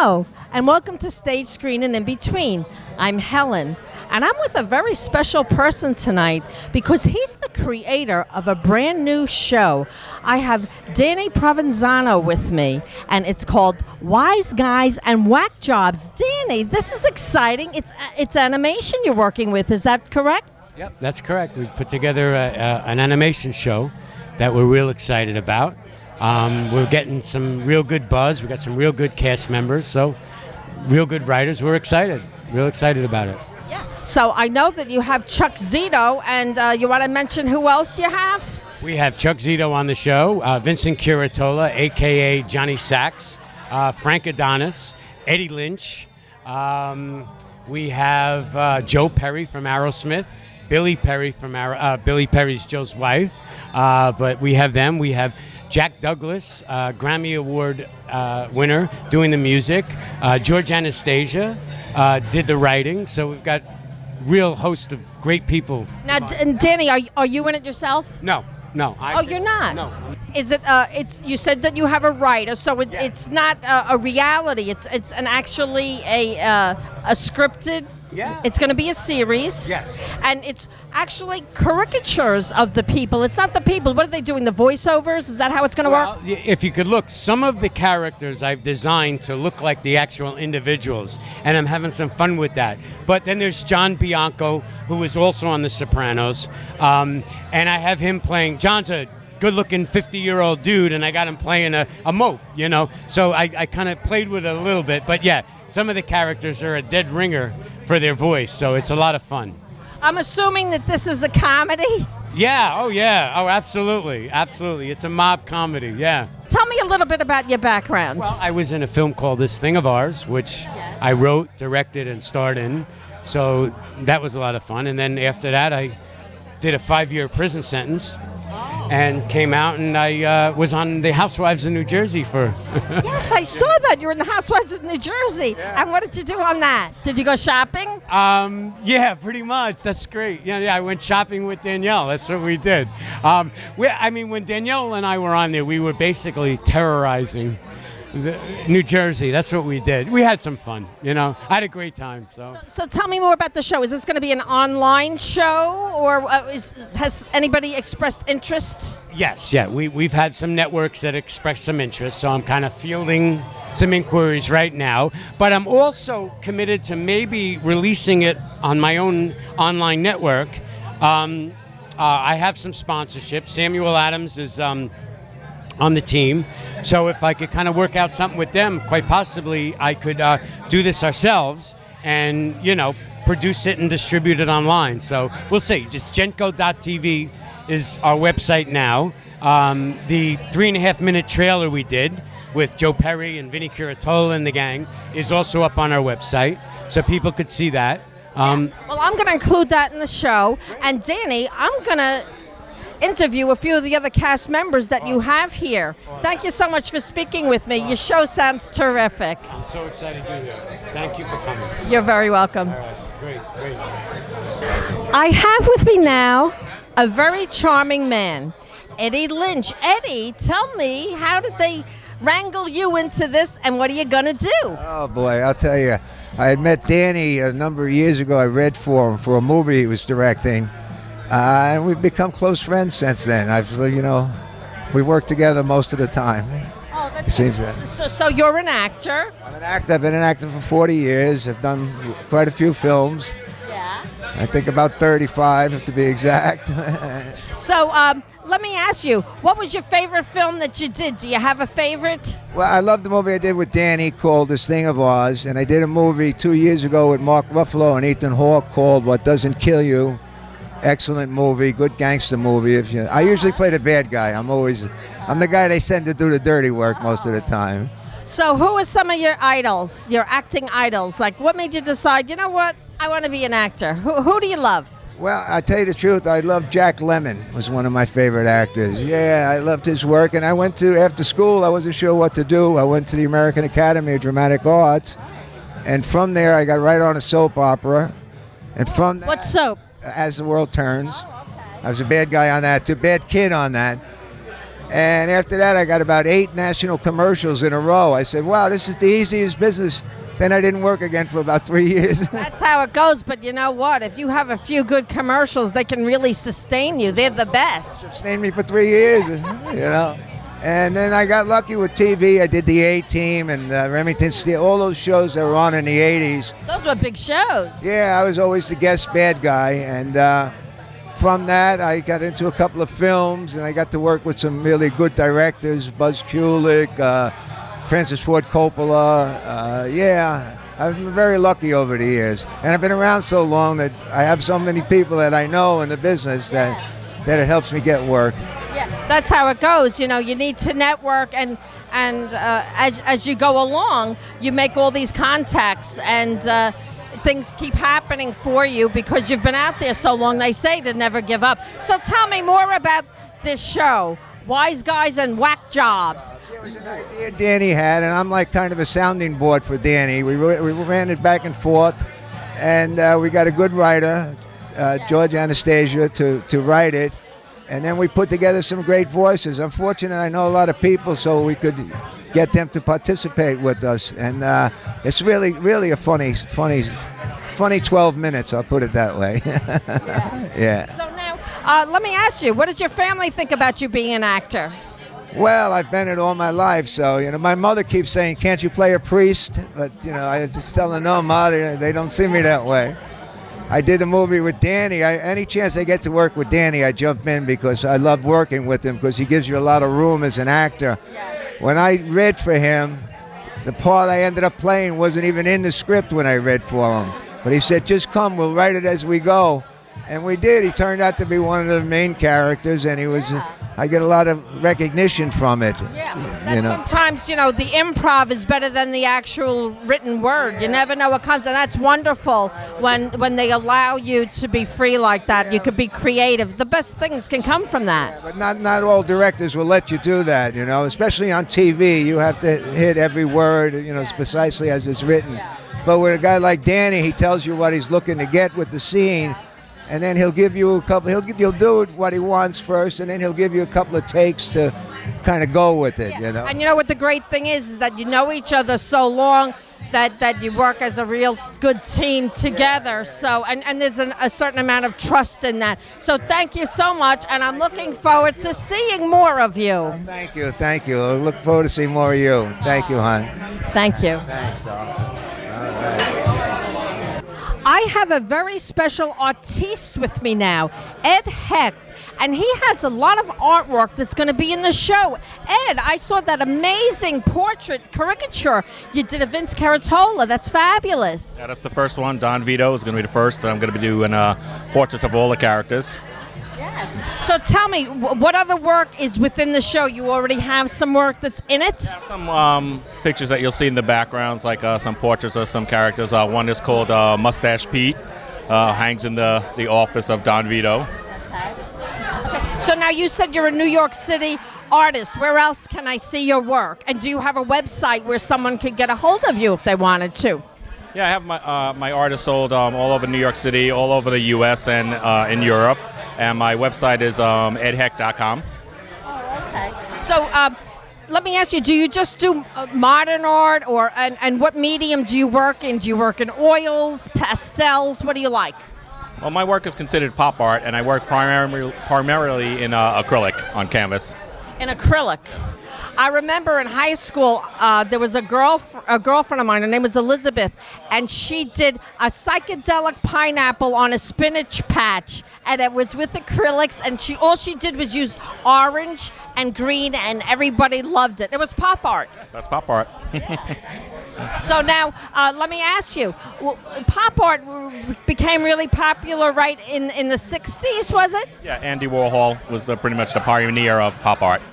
Hello, and welcome to Stage, Screen, and In Between. I'm Helen, and I'm with a very special person tonight because he's the creator of a brand new show. I have Danny Provenzano with me, and it's called WiseGuys and Whack Jobs. Danny, this is exciting. It's animation you're working with. Is that correct? Yep, that's correct. We've put together an animation show that we're real excited about. We're getting some real good buzz. We got some real good cast members, so real good writers. We're excited, real excited about it. Yeah. So I know that you have Chuck Zito, and you want to mention who else you have? We have Chuck Zito on the show, Vincent Curatola, a.k.a. Johnny Sacks, Frank Adonis, Eddie Lynch. We have Joe Perry from Aerosmith, Billy Perry from Billy Perry's Joe's wife, but we have them. We have Jack Douglas, Grammy Award winner, doing the music. George Anastasia did the writing. So we've got real host of great people. Now, and Danny, are you in it yourself? No. You're not? No. Is it? It's. You said that you have a writer, so Yeah. it's not a reality. It's actually a scripted. Yeah. It's going to be a series. Yes. And it's actually caricatures of the people. It's not the people. What are they doing? The voiceovers? Is that how it's going to work? If you could look, some of the characters I've designed to look like the actual individuals, and I'm having some fun with that. But then there's John Bianco, who is also on The Sopranos, and I have him playing. John's a good-looking 50-year-old dude, and I got him playing a mope, you know. So I kind of played with it a little bit. But yeah, some of the characters are a dead ringer for their voice, so it's a lot of fun. I'm assuming that this is a comedy? Yeah, oh absolutely. It's a mob comedy, yeah. Tell me a little bit about your background. Well, I was in a film called This Thing of Ours, which I wrote, directed, and starred in, so that was a lot of fun. And then after that, I did a 5-year prison sentence and came out, and I was on The Housewives of New Jersey for... Yes, I saw that. You were in The Housewives of New Jersey. Yeah. And what did you do on that? Did you go shopping? Yeah, pretty much. That's great. Yeah, I went shopping with Danielle. That's what we did. When Danielle and I were on there, we were basically terrorizing New Jersey. That's what we did. We had some fun, you know. I had a great time. So tell me more about the show. Is this going to be an online show, or has anybody expressed interest? Yes, yeah. We've had some networks that expressed some interest, so I'm kind of fielding some inquiries right now. But I'm also committed to maybe releasing it on my own online network. I have some sponsorship. Samuel Adams is... on the team, so if I could kind of work out something with them, quite possibly I could do this ourselves and, you know, produce it and distribute it online. So we'll see. Just Genco.tv is our website now. The 3.5-minute trailer we did with Joe Perry and Vinny Curatola and the gang is also up on our website, so people could see that. Well, I'm going to include that in the show. And Danny, I'm going to interview a few of the other cast members that you have here. Thank you so much for speaking with me. Your show sounds terrific. I'm so excited to be here. Thank you for coming. You're very welcome. All right, great. I have with me now a very charming man, Eddie Lynch. Eddie, tell me, how did they wrangle you into this, and what are you going to do? Oh, boy, I'll tell you. I had met Danny a number of years ago. I read for him for a movie he was directing. And we've become close friends since then. We work together most of the time. Oh, that's it seems that. So you're an actor? I'm an actor. I've been an actor for 40 years. I've done quite a few films. Yeah. I think about 35, to be exact. So let me ask you, what was your favorite film that you did? Do you have a favorite? Well, I love the movie I did with Danny called This Thing of Ours. And I did a movie 2 years ago with Mark Ruffalo and Ethan Hawke called What Doesn't Kill You. Excellent movie, good gangster movie. I usually play the bad guy. I'm the guy they send to do the dirty work most of the time. So who are some of your idols, your acting idols? Like, what made you decide, you know what, I want to be an actor? Who do you love? Well, I tell you the truth, I love Jack Lemmon, was one of my favorite actors. Yeah, I loved his work, and I went to, after school, I wasn't sure what to do. I went to the American Academy of Dramatic Arts, and from there I got right on a soap opera. And from that, what soap? As the World Turns. Oh, okay. I was a bad guy on that, too, bad kid on that. And after that, I got about 8 national commercials in a row. I said, wow, this is the easiest business. Then I didn't work again for about 3 years. That's how it goes, but you know what? If you have a few good commercials, they can really sustain you. They're the best. Sustained me for 3 years, And then I got lucky with TV. I did the A-Team and Remington Steele, all those shows that were on in the 80s. Those were big shows. Yeah, I was always the guest bad guy. And from that, I got into a couple of films, and I got to work with some really good directors, Buzz Kulik, Francis Ford Coppola. I've been very lucky over the years. And I've been around so long that I have so many people that I know in the business that it helps me get work. Yeah, that's how it goes. You need to network, and as you go along, you make all these contacts, and things keep happening for you because you've been out there so long. They say to never give up. So tell me more about this show, WiseGuys and Whack Jobs. It was an idea Danny had, and I'm like kind of a sounding board for Danny. We ran it back and forth, and we got a good writer, George Anastasia, to write it. And then we put together some great voices. Unfortunately, I know a lot of people, so we could get them to participate with us. And it's really, really a funny 12 minutes, I'll put it that way. Yeah. So now, let me ask you, what does your family think about you being an actor? Well, I've been it all my life, so, my mother keeps saying, can't you play a priest? But, I just tell her, no, Ma, they don't see me that way. I did a movie with Danny. Any chance I get to work with Danny, I jump in because I love working with him because he gives you a lot of room as an actor. Yes. When I read for him, the part I ended up playing wasn't even in the script when I read for him. But he said, just come, we'll write it as we go. And we did. He turned out to be one of the main characters, and he was... I get a lot of recognition from it. Yeah, sometimes, the improv is better than the actual written word. You never know what comes, and that's wonderful when they allow you to be free like that. You could be creative. The best things can come from that. Yeah, but not all directors will let you do that, especially on TV. You have to hit every word, precisely as it's written. Yeah. But with a guy like Danny, he tells you what he's looking to get with the scene. And then he'll give you a couple. He'll do what he wants first, and then he'll give you a couple of takes to kind of go with it. Yeah. And what the great thing is that you know each other so long that you work as a real good team together. So and there's a certain amount of trust in that. So thank you so much, and I'm looking forward to seeing more of you. Thank you. I look forward to seeing more of you. Thank you, hon. Thank you. Thanks, doll. All right. I have a very special artiste with me now, Ed Hecht, and he has a lot of artwork that's going to be in the show. Ed, I saw that amazing portrait caricature you did of Vincent Curatola. That's fabulous. Yeah, that's the first one. Don Vito is going to be the first. I'm going to be doing portraits of all the characters. Yes. So tell me, what other work is within the show? You already have some work that's in it? Yeah, some pictures that you'll see in the backgrounds, like some portraits of some characters. One is called Mustache Pete, hangs in the office of Don Vito. Okay. So now you said you're a New York City artist. Where else can I see your work? And do you have a website where someone could get a hold of you if they wanted to? Yeah, I have my art sold all over New York City, all over the U.S. and in Europe. And my website is edhecht.com. Oh, okay. So let me ask you, do you just do modern art, and what medium do you work in? Do you work in oils, pastels? What do you like? Well, my work is considered pop art, and I work primarily in acrylic on canvas. In acrylic. I remember in high school, there was a girlfriend of mine, her name was Elizabeth, and she did a psychedelic pineapple on a spinach patch, and it was with acrylics, and all she did was use orange and green, and everybody loved it. It was pop art. That's pop art. So now, let me ask you, pop art became really popular right in the 60s, was it? Yeah, Andy Warhol was pretty much the pioneer of pop art.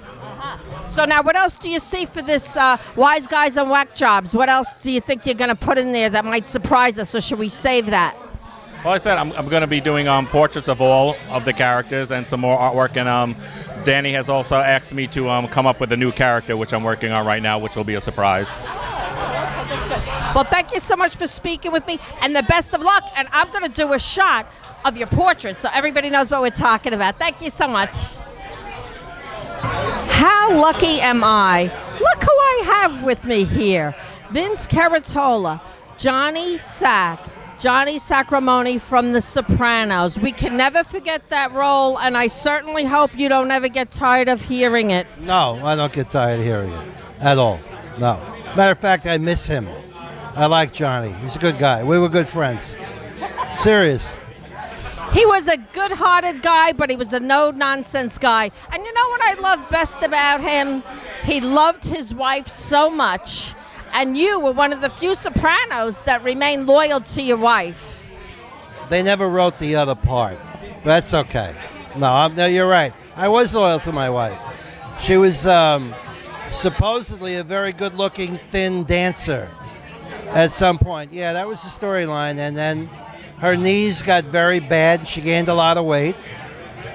So now, what else do you see for this WiseGuys and Whack Jobs? What else do you think you're going to put in there that might surprise us, or should we save that? Well, I said I'm going to be doing portraits of all of the characters and some more artwork. And Danny has also asked me to come up with a new character, which I'm working on right now, which will be a surprise. Okay, that's good. Well, thank you so much for speaking with me, and the best of luck. And I'm going to do a shot of your portrait so everybody knows what we're talking about. Thank you so much. How How lucky am I? Look who I have with me here. Vince Curatola, Johnny Sacramone from The Sopranos. We can never forget that role, and I certainly hope you don't ever get tired of hearing it. No, I don't get tired of hearing it at all. No. Matter of fact, I miss him. I like Johnny. He's a good guy. We were good friends. Serious. He was a good-hearted guy, but he was a no-nonsense guy. And you know what I love best about him? He loved his wife so much. And you were one of the few Sopranos that remained loyal to your wife. They never wrote the other part. But that's okay. No, you're right. I was loyal to my wife. She was supposedly a very good-looking, thin dancer at some point. Yeah, that was the storyline. And then her knees got very bad. She gained a lot of weight.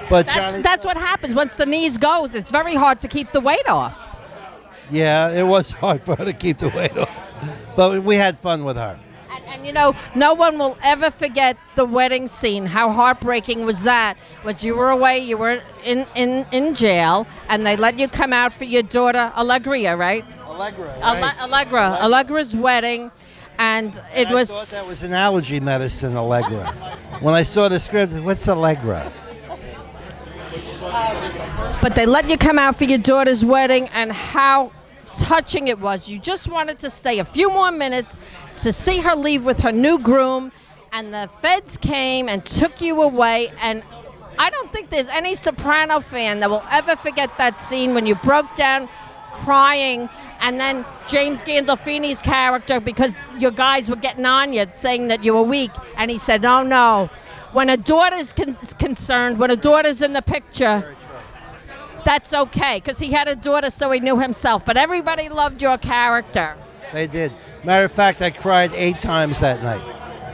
But that's what happens. Once the knees goes, it's very hard to keep the weight off. Yeah, it was hard for her to keep the weight off. But we had fun with her. And you know, no one will ever forget the wedding scene. How heartbreaking was that? Was you were away, you were in jail, and they let you come out for your daughter, Allegria, right? Allegra's wedding. And I thought that was an allergy medicine, Allegra. When I saw the script, what's Allegra? But they let you come out for your daughter's wedding, and how touching it was. You just wanted to stay a few more minutes to see her leave with her new groom, and the feds came and took you away. And I don't think there's any Soprano fan that will ever forget that scene when you broke down crying, and then James Gandolfini's character, because your guys were getting on you, saying that you were weak, and he said, no. When a daughter's concerned, when a daughter's in the picture, that's okay, because he had a daughter, so he knew himself. But everybody loved your character. They did. Matter of fact, I cried 8 times that night.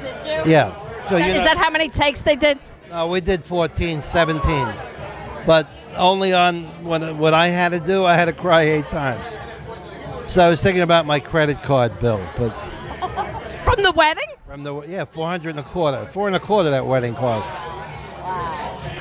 Did you? Yeah. So, is that how many takes they did? No, we did 14, 17. But only on what I had to do, I had to cry 8 times. So I was thinking about my credit card bill. But from the wedding? $400 and a quarter. $425 that wedding cost.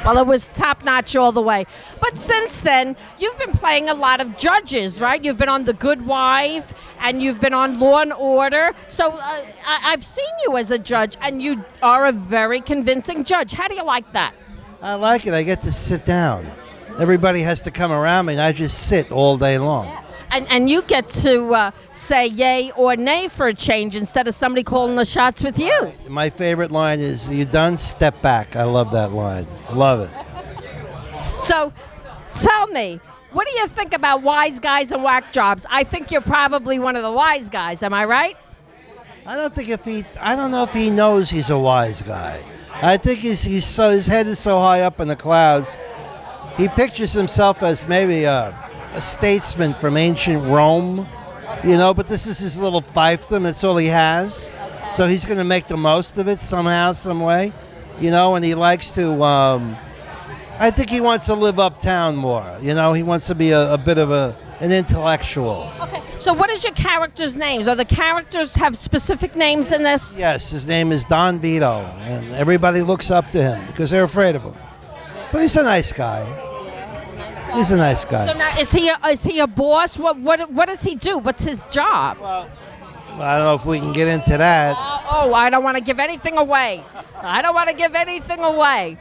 Well, it was top-notch all the way. But since then, you've been playing a lot of judges, right? You've been on The Good Wife, and you've been on Law and Order. So I've seen you as a judge, and you are a very convincing judge. How do you like that? I like it. I get to sit down. Everybody has to come around me, and I just sit all day long. Yeah. And you get to say yay or nay for a change instead of somebody calling the shots with you. My favorite line is, "You done? Step back." I love that line. Love it. So, tell me, what do you think about wise guys and whack jobs? I think you're probably one of the wise guys. Am I right? I don't know if he knows he's a wise guy. I think his head is so high up in the clouds. He pictures himself as maybe a statesman from ancient Rome, but this is his little fiefdom. That's all he has. Okay. So he's going to make the most of it somehow, some way, and he likes to, I think he wants to live uptown more. He wants to be a bit of an intellectual. Okay, so what is your character's names? Are the characters have specific names in this? Yes, his name is Don Vito, and everybody looks up to him because they're afraid of him. But he's a nice guy. He's a nice guy. So now, is he a boss? What does he do? What's his job? Well, I don't know if we can get into that. I don't want to give anything away.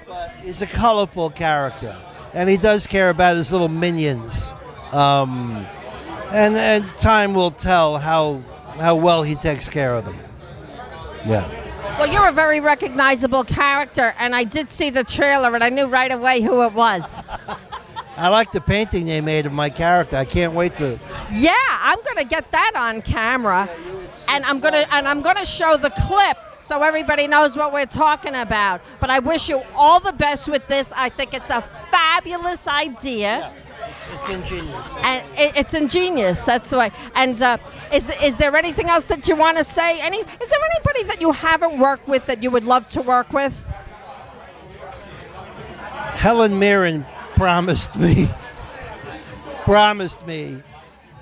But he's a colorful character, and he does care about his little minions. And time will tell how well he takes care of them. Yeah. Well, you're a very recognizable character, and I did see the trailer, and I knew right away who it was. I like the painting they made of my character. I can't wait to. Yeah, I'm going to get that on camera, and I'm going to show the clip so everybody knows what we're talking about. But I wish you all the best with this. I think it's a fabulous idea. Yeah, it's ingenious. And it's ingenious. That's the way. And is there anything else that you want to say? Is there anybody that you haven't worked with that you would love to work with? Helen Mirren promised me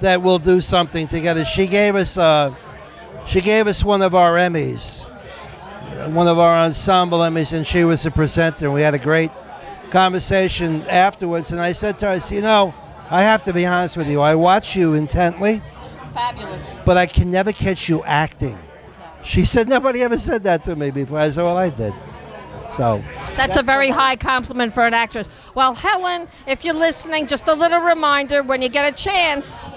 that we'll do something together. She gave us one of our Emmys, one of our ensemble Emmys, and she was a presenter. And we had a great conversation afterwards. And I said to her, I have to be honest with you. I watch you intently, Fabulous. but I can never catch you acting. She said nobody ever said that to me before. I said, well, I did. So That's a very high compliment for an actress. Well, Helen, if you're listening, just a little reminder when you get a chance.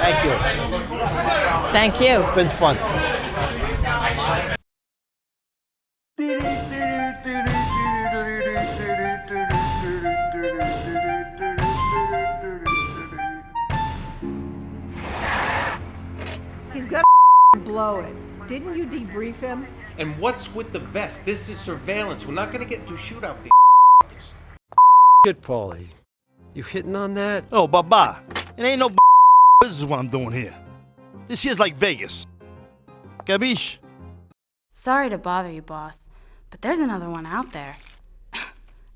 thank you. Thank you. It's been fun. He's got to blow it. Didn't you debrief him? And what's with the vest? This is surveillance. We're not gonna get into a shootout with these Shit, Paulie. You hitting on that? Oh, Baba. It ain't no business what I'm doing here. This here's like Vegas. Capiche? Sorry to bother you, boss, but there's another one out there.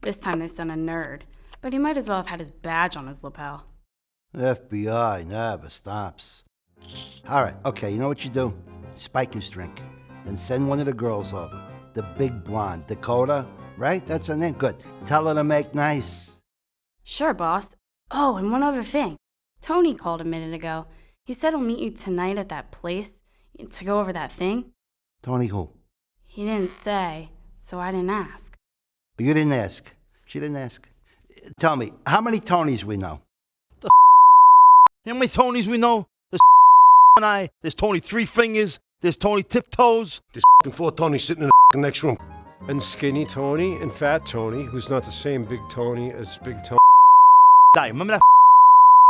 This time they sent a nerd, but he might as well have had his badge on his lapel. FBI never stops. All right, okay, you know what you do? Spike his drink and send one of the girls over. The big blonde, Dakota, right? That's her name? Good. Tell her to make nice. Sure, boss. Oh, and one other thing. Tony called a minute ago. He said he'll meet you tonight at that place to go over that thing. Tony who? He didn't say, so I didn't ask. You didn't ask. She didn't ask. Tell me, how many Tonys we know? How many Tonys we know? There's and I. There's Tony Three Fingers. There's Tony Tiptoes. There's 4 Tonys sitting in the next room. And Skinny Tony and Fat Tony, who's not the same Big Tony as Big Tony. Die. Remember that?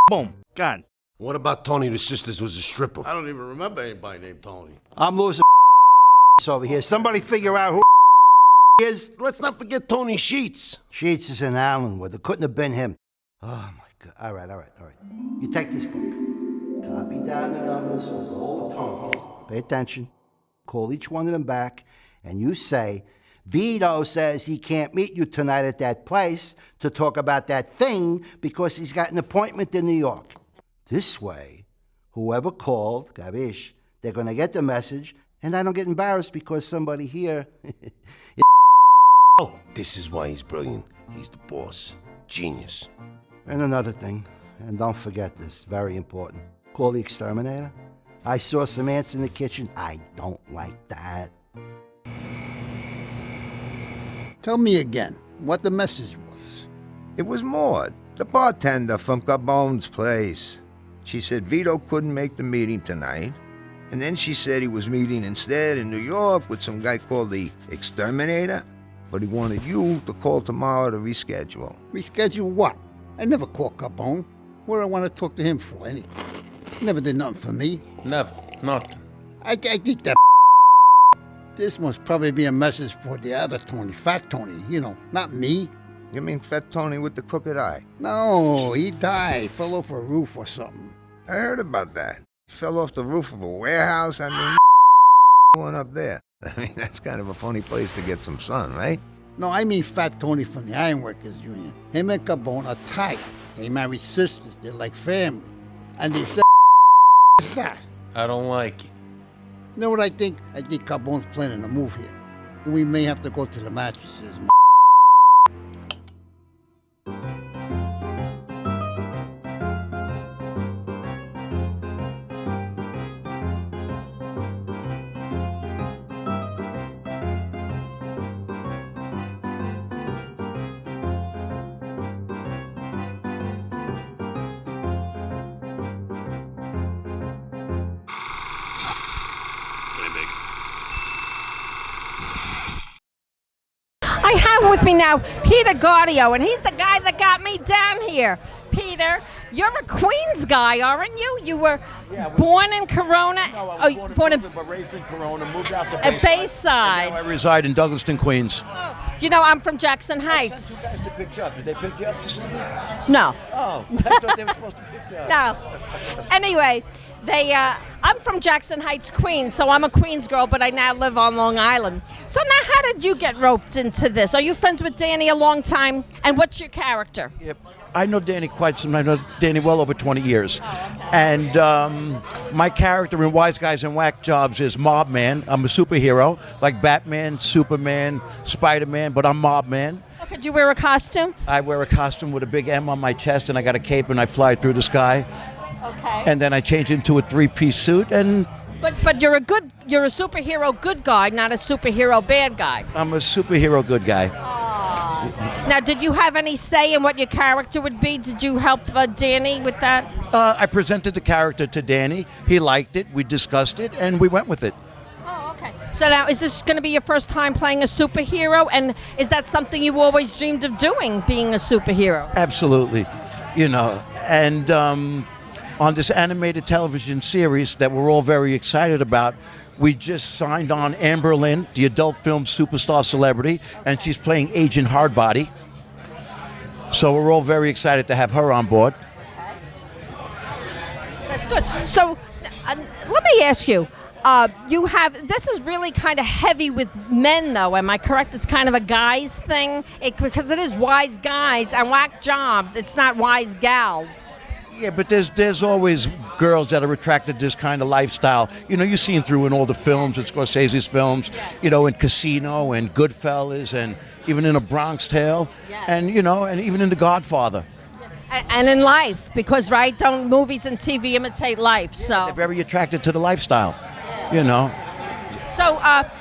Boom. Gone. What about Tony the Sisters was a stripper? I don't even remember anybody named Tony. I'm losing over here. Somebody figure out who is. Let's not forget Tony Sheets. Sheets is in Allenwood. It couldn't have been him. Oh, my God. All right. You take this book. Copy down the numbers for all the Tonys. Pay attention. Call each one of them back, and you say, Vito says he can't meet you tonight at that place to talk about that thing because he's got an appointment in New York. This way, whoever called, Gabish, they're going to get the message, and I don't get embarrassed because somebody here... Oh, this is why he's brilliant. He's the boss. Genius. And another thing, and don't forget this, very important. Call the exterminator. I saw some ants in the kitchen. I don't like that. Tell me again what the message was. It was Maud, the bartender from Gabon's place. She said Vito couldn't make the meeting tonight, and then she said he was meeting instead in New York with some guy called the Exterminator, but he wanted you to call tomorrow to reschedule. Reschedule what? I never called Capone. What do I want to talk to him for, anyway? Never did nothing for me. Never. Nothing. I think that this must probably be a message for the other Tony, Fat Tony, not me. You mean Fat Tony with the crooked eye? No, he died, fell off a roof or something. I heard about that. He fell off the roof of a warehouse. I mean, going up there. I mean, that's kind of a funny place to get some sun, right? No, I mean Fat Tony from the Ironworkers Union. Him and Capone are tight. They married sisters. They're like family. And they said, what's that? I don't like it. You know what I think? I think Capone's planning a move here. We may have to go to the mattresses. I have with me now Peter Gaudio, and he's the guy that got me down here. Peter, you're a Queens guy, aren't you? You were born in Corona. No, I was born in Brooklyn, but raised in Corona, moved out to Bayside. Bayside. Now I reside in Douglaston, Queens. Oh, I'm from Jackson Heights. I sent you guys to pick you up. Did they pick you up this evening? No. Oh, I thought they were supposed to pick you up. No. Anyway, I'm from Jackson Heights, Queens, so I'm a Queens girl, but I now live on Long Island. So now how did you get roped into this? Are you friends with Danny a long time? And what's your character? Yep. I know Danny quite some. I know Danny well over 20 years. And my character in Wise Guys and Whack Jobs is Mob Man. I'm a superhero, like Batman, Superman, Spider-Man, but I'm Mob Man. Okay, do you wear a costume? I wear a costume with a big M on my chest, and I got a cape, and I fly through the sky. Okay. And then I change into a three-piece suit, and But you're a superhero good guy, not a superhero bad guy. I'm a superhero good guy. Now, did you have any say in what your character would be? Did you help Danny with that? I presented the character to Danny. He liked it. We discussed it, and we went with it. Oh, okay. So now, is this going to be your first time playing a superhero? And is that something you always dreamed of doing, being a superhero? Absolutely. And on this animated television series that we're all very excited about, we just signed on Amber Lynn, the adult film superstar celebrity, and she's playing Agent Hardbody. So we're all very excited to have her on board. That's good. So let me ask you, this is really kind of heavy with men, though. Am I correct? It's kind of a guys thing? Because it is Wise Guys and Whack Jobs. It's not Wise Gals. Yeah, but there's always girls that are attracted to this kind of lifestyle. You see them through in all the films, in Scorsese's films, in Casino and Goodfellas and even in A Bronx Tale, and even in The Godfather. And in life, because don't movies and TV imitate life? So they're very attracted to the lifestyle, So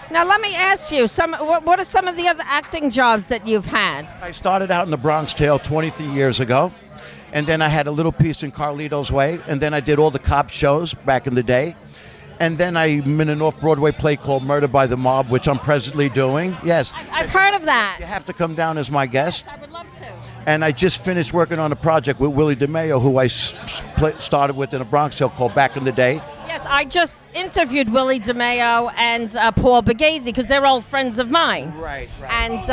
now let me ask you, what are some of the other acting jobs that you've had? I started out in The Bronx Tale 23 years ago. And then I had a little piece in Carlito's Way. And then I did all the cop shows back in the day. And then I'm in an off-Broadway play called Murder by the Mob, which I'm presently doing. Yes. I've heard of that. You have to come down as my guest. I would love to. And I just finished working on a project with Willie DeMeo, who I started with in a Bronx Tale called Back in the Day. Yes, I just interviewed Willie DeMeo and Paul Bagazy because they're old friends of mine. Right. And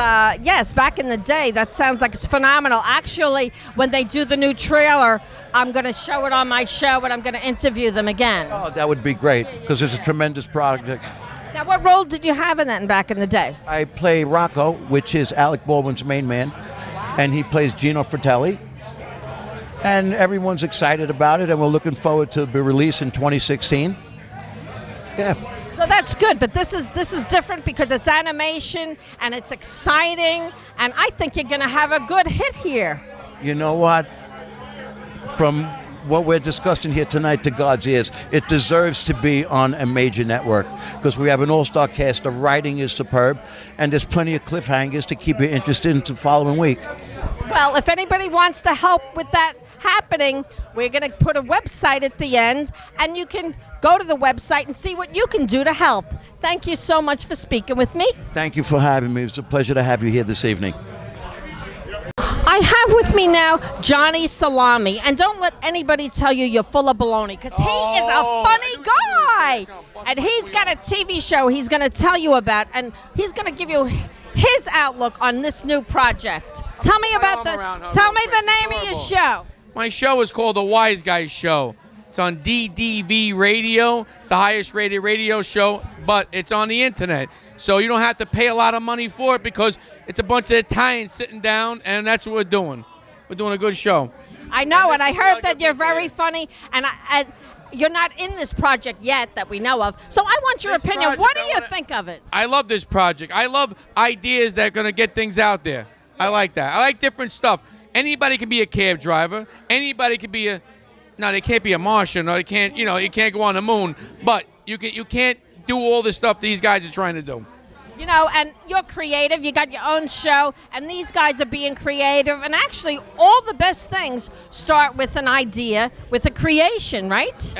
yes, back in the day, that sounds like it's phenomenal. Actually, when they do the new trailer, I'm going to show it on my show and I'm going to interview them again. Oh, that would be great because it's a tremendous project. Now, what role did you have in that back in the day? I play Rocco, which is Alec Baldwin's main man, and he plays Gino Fratelli. And everyone's excited about it, and we're looking forward to be released in 2016. Yeah. So that's good, but this is different because it's animation and it's exciting, and I think you're going to have a good hit here. You know what? From what we're discussing here tonight to God's ears, it deserves to be on a major network because we have an all-star cast. The writing is superb, and there's plenty of cliffhangers to keep you interested into the following week. Well, if anybody wants to help with that happening, we're going to put a website at the end, and you can go to the website and see what you can do to help. Thank you so much for speaking with me. Thank you for having me. It's a pleasure to have you here this evening. I have with me now Johnny Salami, and don't let anybody tell you you're full of baloney, because he is a funny guy, and he's got a TV show he's going to tell you about, and he's going to give you his outlook on this new project. Tell me about tell me the name of your show. My show is called The Wise Guys Show. It's on DDV Radio. It's the highest rated radio show, but it's on the internet. So you don't have to pay a lot of money for it because it's a bunch of Italians sitting down, and that's what we're doing. We're doing a good show. I know, and I heard that you're very funny, and you're not in this project yet that we know of. So I want your opinion. What do you think of it? I love this project. I love ideas that are going to get things out there. I like that. I like different stuff. Anybody can be a cab driver. Anybody can be no, they can't be a Martian, or they can't, you can't go on the moon. But you can't do all the stuff these guys are trying to do. And you're creative. You got your own show, and these guys are being creative. And actually, all the best things start with an idea, with a creation, right?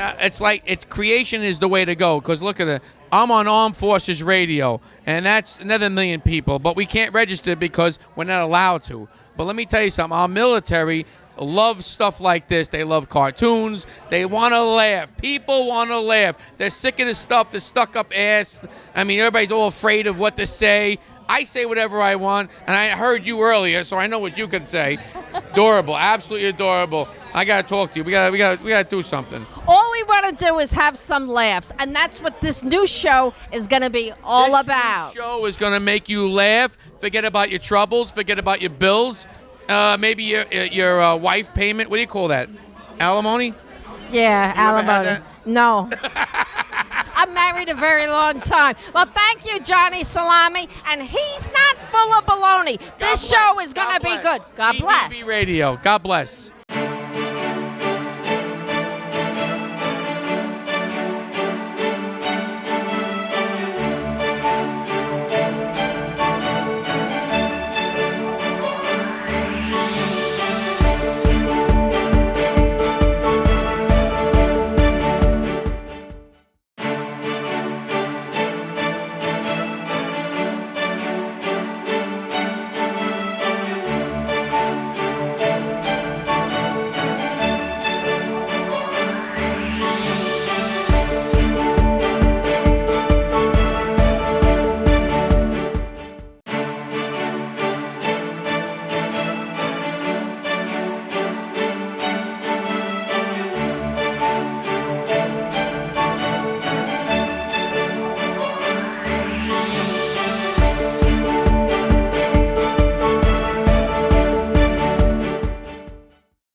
Creation is the way to go. Because look at it. I'm on Armed Forces Radio, and that's another 1 million people. But we can't register because we're not allowed to. But let me tell you something. Our military love stuff like this. They love cartoons. They want to laugh. People want to laugh. They're sick of this stuff, the stuck-up ass. I mean, everybody's all afraid of what to say. I say whatever I want, and I heard you earlier, so I know what you can say. Adorable, absolutely adorable. I gotta talk to you. We gotta do something. All we want to do is have some laughs, and that's what this new show is going to be all about. This new show is going to make you laugh. Forget about your troubles. Forget about your bills. maybe your wife payment. What do you call that? Alimony? Yeah, You ever had alimony. that? No. I'm married a very long time. Well, thank you, Johnny Salami. And he's not full of baloney. This show is going to be good. God bless. TV Radio. God bless.